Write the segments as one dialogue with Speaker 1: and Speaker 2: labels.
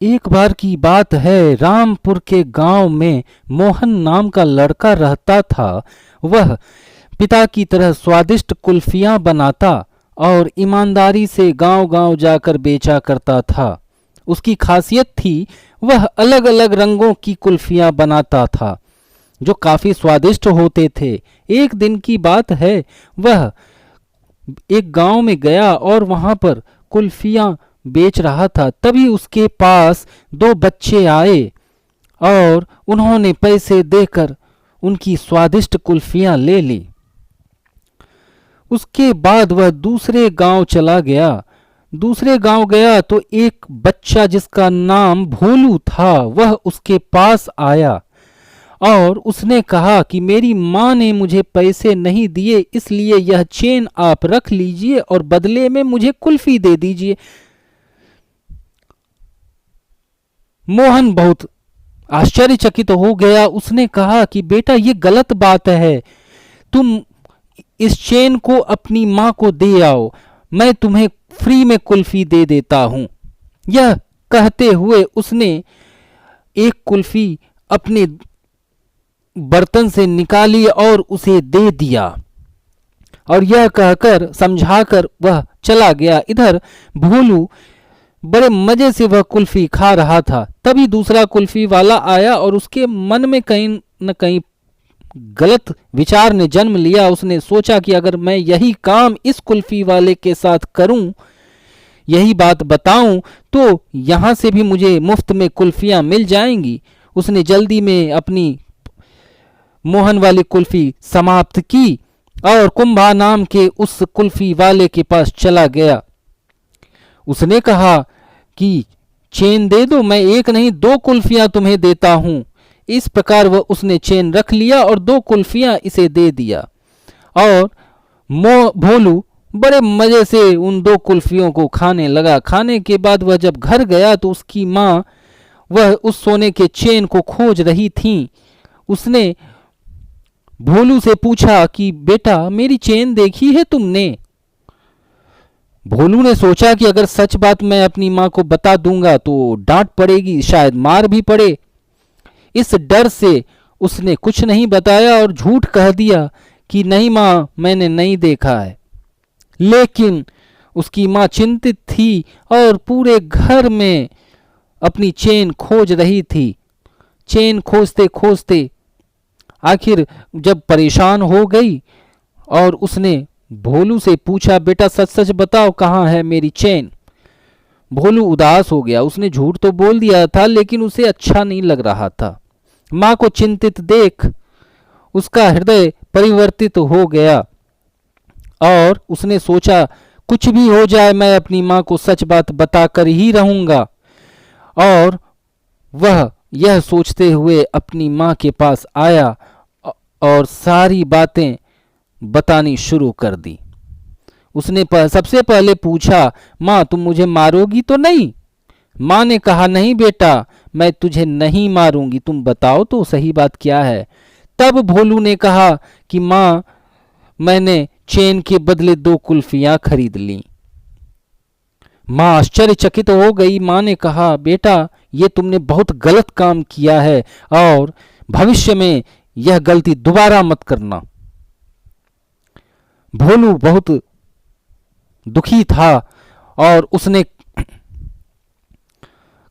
Speaker 1: एक बार की बात है, रामपुर के गांव में मोहन नाम का लड़का रहता था। वह पिता की तरह स्वादिष्ट कुल्फियां बनाता और ईमानदारी से गांव-गांव जाकर बेचा करता था। उसकी खासियत थी, वह अलग अलग रंगों की कुल्फियां बनाता था जो काफी स्वादिष्ट होते थे। एक दिन की बात है, वह एक गांव में गया और वहां पर कुल्फियां बेच रहा था। तभी उसके पास दो बच्चे आए और उन्होंने पैसे देकर उनकी स्वादिष्ट कुल्फियां ले ली। उसके बाद वह दूसरे गांव चला गया। दूसरे गांव गया तो एक बच्चा जिसका नाम भोलू था, वह उसके पास आया और उसने कहा कि मेरी माँ ने मुझे पैसे नहीं दिए, इसलिए यह चेन आप रख लीजिए और बदले में मुझे कुल्फी दे दीजिए। मोहन बहुत आश्चर्यचकित हो गया। उसने कहा कि बेटा, ये गलत बात है। तुम इस चेन को अपनी माँ को दे आओ, मैं तुम्हें फ्री में कुल्फी दे देता हूं। यह कहते हुए उसने एक कुल्फी अपने बर्तन से निकाली और उसे दे दिया और यह कहकर समझाकर वह चला गया। इधर भोलू बड़े मजे से वह कुल्फी खा रहा था। तभी दूसरा कुल्फी वाला आया और उसके मन में कहीं न कहीं गलत विचार ने जन्म लिया। उसने सोचा कि अगर मैं यही काम इस कुल्फी वाले के साथ करूं, यही बात बताऊं, तो यहां से भी मुझे मुफ्त में कुल्फियां मिल जाएंगी। उसने जल्दी में अपनी मोहन वाली कुल्फी समाप्त की और कुंभा नाम के उस कुल्फी वाले के पास चला गया। उसने कहा कि चेन दे दो, मैं एक नहीं दो कुल्फियां तुम्हें देता हूं। इस प्रकार वह उसने चेन रख लिया और दो कुल्फियां इसे दे दिया और भोलू बड़े मजे से उन दो कुल्फियों को खाने लगा। खाने के बाद वह जब घर गया तो उसकी माँ वह उस सोने के चेन को खोज रही थी। उसने भोलू से पूछा कि बेटा, मेरी चेन देखी है तुमने? भोलू ने सोचा कि अगर सच बात मैं अपनी माँ को बता दूंगा तो डांट पड़ेगी, शायद मार भी पड़े। इस डर से उसने कुछ नहीं बताया और झूठ कह दिया कि नहीं माँ, मैंने नहीं देखा है। लेकिन उसकी माँ चिंतित थी और पूरे घर में अपनी चेन खोज रही थी। चेन खोजते खोजते आखिर जब परेशान हो गई और उसने भोलू से पूछा, बेटा सच सच बताओ, कहाँ है मेरी चेन? भोलू उदास हो गया। उसने झूठ तो बोल दिया था लेकिन उसे अच्छा नहीं लग रहा था। माँ को चिंतित देख उसका हृदय परिवर्तित हो गया और उसने सोचा कुछ भी हो जाए मैं अपनी माँ को सच बात बताकर ही रहूंगा। और वह यह सोचते हुए अपनी माँ के पास आया और सारी बातें बतानी शुरू कर दी। उसने सबसे पहले पूछा, माँ तुम मुझे मारोगी तो नहीं? माँ ने कहा, नहीं बेटा, मैं तुझे नहीं मारूंगी, तुम बताओ तो सही बात क्या है। तब भोलू ने कहा कि माँ, मैंने चेन के बदले दो कुल्फियां खरीद ली। माँ आश्चर्यचकित हो गई। माँ ने कहा, बेटा ये तुमने बहुत गलत काम किया है और भविष्य में यह गलती दोबारा मत करना। भोलू बहुत दुखी था और उसने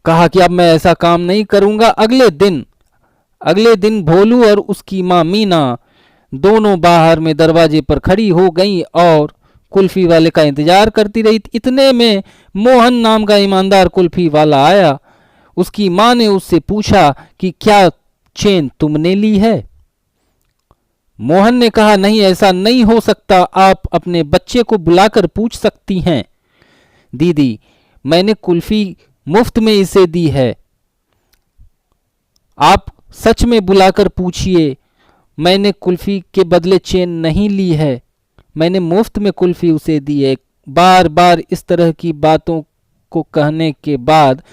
Speaker 1: कहा कि अब मैं ऐसा काम नहीं करूंगा। अगले दिन भोलू और उसकी माँ मीना दोनों बाहर में दरवाजे पर खड़ी हो गईं और कुल्फी वाले का इंतजार करती रही। इतने में मोहन नाम का ईमानदार कुल्फी वाला आया। उसकी माँ ने उससे पूछा कि क्या चेन तुमने ली है? मोहन ने कहा, नहीं, ऐसा नहीं हो सकता, आप अपने बच्चे को बुलाकर पूछ सकती हैं। दीदी, मैंने कुल्फी मुफ्त में इसे दी है, आप सच में बुलाकर पूछिए। मैंने कुल्फी के बदले चेन नहीं ली है, मैंने मुफ्त में कुल्फी उसे दी है। बार बार इस तरह की बातों को कहने के बाद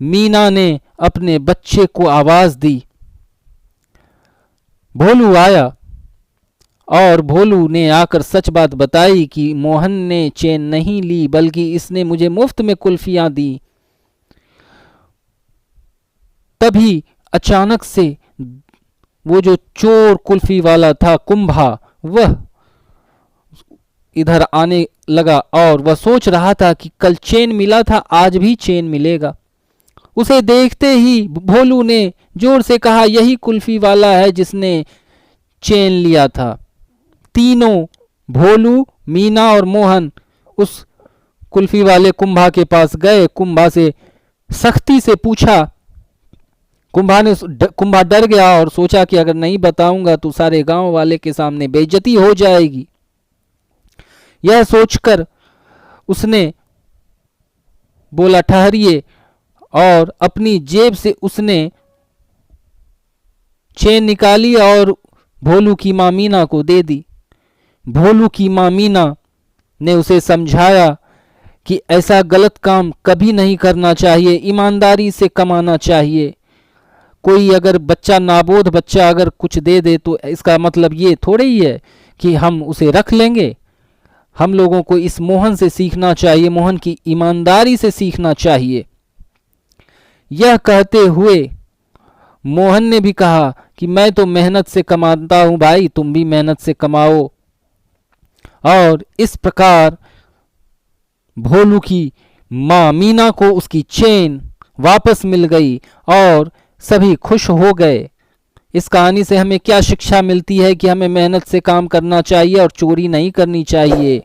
Speaker 1: मीना ने अपने बच्चे को आवाज दी। भोलू आया और भोलू ने आकर सच बात बताई कि मोहन ने चेन नहीं ली, बल्कि इसने मुझे मुफ्त में कुल्फियां दी। तभी अचानक से वो जो चोर कुल्फी वाला था कुंभा, वह इधर आने लगा और वह सोच रहा था कि कल चेन मिला था, आज भी चेन मिलेगा। उसे देखते ही भोलू ने जोर से कहा, यही कुल्फी वाला है जिसने चेन लिया था। तीनों, भोलू, मीना और मोहन, उस कुल्फी वाले कुंभा के पास गए। कुंभा से सख्ती से पूछा। कुंभा डर गया और सोचा कि अगर नहीं बताऊंगा तो सारे गांव वाले के सामने बेइज्जती हो जाएगी। यह सोचकर उसने बोला, ठहरिए, और अपनी जेब से उसने चेन निकाली और भोलू की मां मीना को दे दी। भोलू की मां मीना ने उसे समझाया कि ऐसा गलत काम कभी नहीं करना चाहिए, ईमानदारी से कमाना चाहिए। कोई अगर बच्चा, नाबोध बच्चा अगर कुछ दे दे तो इसका मतलब ये थोड़े ही है कि हम उसे रख लेंगे। हम लोगों को इस मोहन से सीखना चाहिए, मोहन की ईमानदारी से सीखना चाहिए। यह कहते हुए मोहन ने भी कहा कि मैं तो मेहनत से कमाता हूं भाई, तुम भी मेहनत से कमाओ। और इस प्रकार भोलू की मां मीना को उसकी चेन वापस मिल गई और सभी खुश हो गए। इस कहानी से हमें क्या शिक्षा मिलती है कि हमें मेहनत से काम करना चाहिए और चोरी नहीं करनी चाहिए।